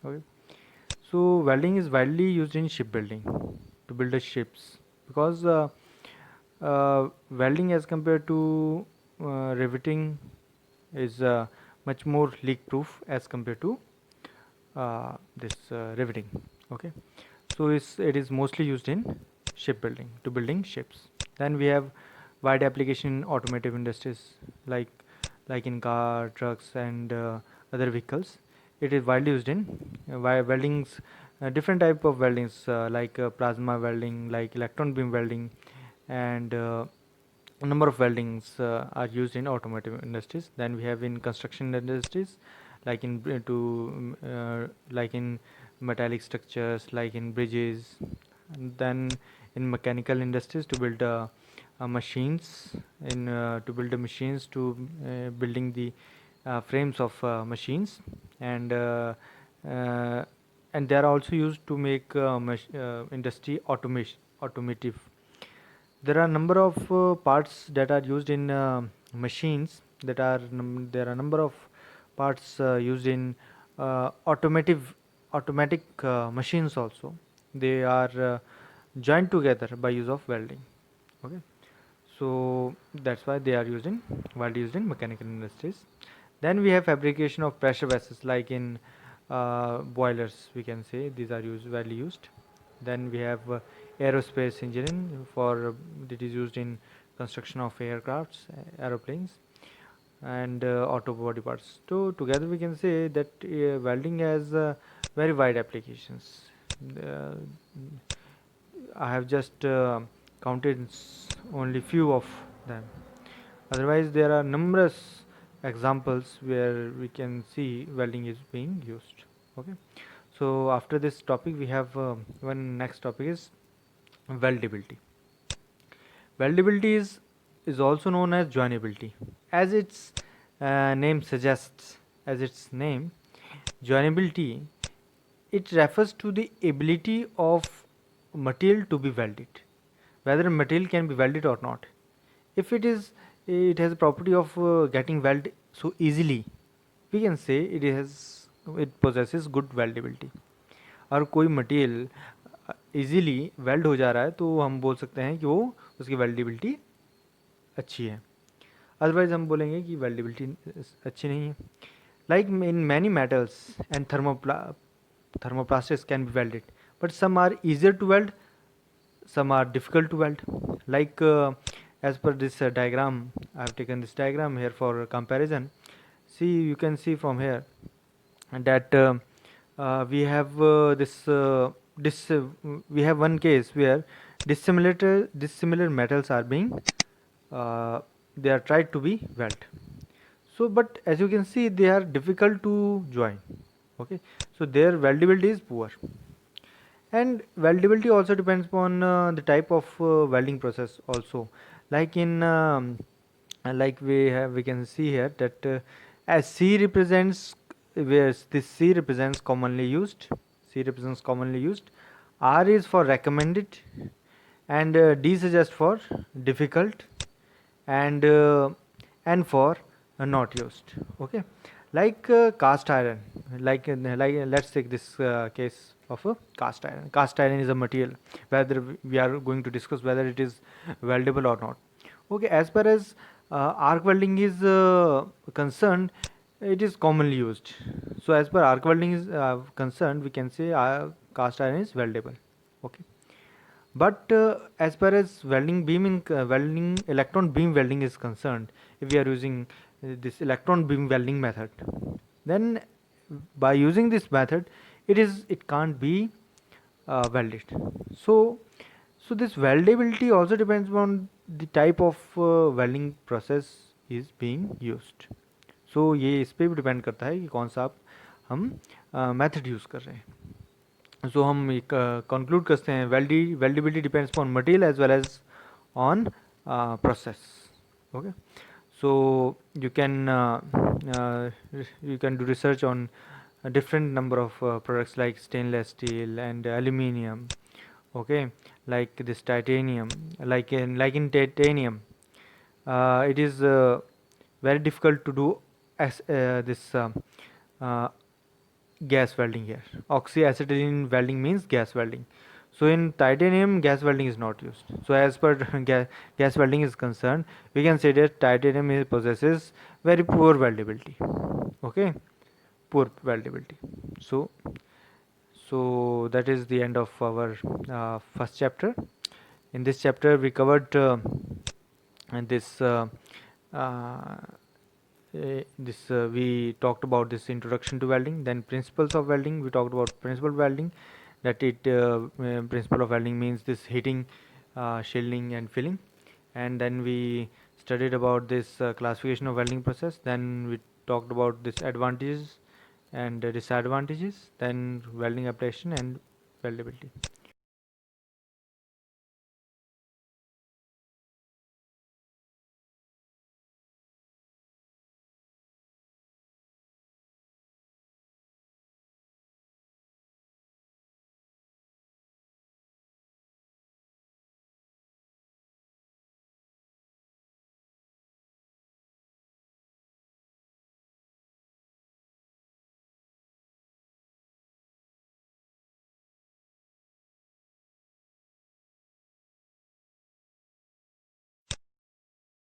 Okay. So welding is widely used in shipbuilding to build the ships because welding as compared to riveting is much more leak proof as compared to this riveting. Okay. So it is mostly used in shipbuilding to building ships. Then we have wide application in automotive industries like in car, trucks, and other vehicles. It is widely used in weldings, different type of weldings like plasma welding, like electron beam welding, and a number of weldings are used in automotive industries. Then we have in construction industries, like in like in metallic structures, like in bridges. And then in mechanical industries to build machines, in to build the machines to building the frames of machines, and uh, and they are also used to make industry automation automotive. There are number of parts that are used in machines. There are number of parts used in automotive automatic machines also. They are joined together by use of welding. Okay, so that's why they are used in widely used in mechanical industries. Then we have fabrication of pressure vessels, like in boilers. We can say these are used widely used. Then we have aerospace engineering for it is used in construction of aircrafts, aeroplanes, and auto body parts. So together we can say that welding has very wide applications. Uh, I have just counted only few of them. Otherwise, there are numerous examples where we can see welding is being used. Okay. So after this topic, we have one next topic is weldability. Weldability is also known as joinability. As its name suggests, as its name, joinability, it refers to the ability of material to be welded, whether material can be welded or not. If it has a property of getting welded so easily, we can say it possesses good weldability. और कोई material easily weld हो जा रहा है तो हम बोल सकते हैं कि वो उसकी वेल्डेबिलिटी अच्छी है. अदरवाइज हम बोलेंगे कि वेल्डेबिलिटी अच्छी नहीं है. Like in many metals and thermoplastics can be welded, but some are easier to weld, some are difficult to weld. Like as per this diagram, I have taken this diagram here for comparison. See, you can see from here that we have we have one case where dissimilar metals are being they are tried to be weld. So but as you can see, they are difficult to join. Okay, so their weldability is poor. And weldability also depends upon the type of welding process also. Like in like we can see here that as C represents, where this C represents commonly used, C represents commonly used, R is for recommended, and D suggests for difficult, and for not used. Okay, like cast iron, like let's take this case of a cast iron. Cast iron is a material whether we are going to discuss whether it is weldable or not. Okay, as far as arc welding is concerned, it is commonly used. So as per arc welding is concerned, we can say cast iron is weldable. Okay, but as far as welding electron beam welding is concerned, if we are using this electron beam welding method, then by using this method, it can't be welded. So this weldability also depends on the type of welding process is being used. So ये इस पे भी depend करता है कि कौन सा हम मेथड यूज़ कर रहे हैं. So हम एक conclude करते हैं, weldability depends upon material as well as on process. Okay, so you can do research on a different number of products like stainless steel and aluminium. Okay, like this titanium, like in titanium, it is very difficult to do as this uh, gas welding here. Oxyacetylene welding means gas welding. So in titanium, gas welding is not used. So as per gas welding is concerned, we can say that titanium possesses very poor weldability. Okay, poor weldability. So that is the end of our first chapter. In this chapter, we covered and uh, we talked about this introduction to welding, then principles of welding. We talked about principle of welding, that principle of welding means this heating, shielding and filling, and then we studied about this classification of welding process. Then we talked about this advantages and disadvantages, then welding application and weldability.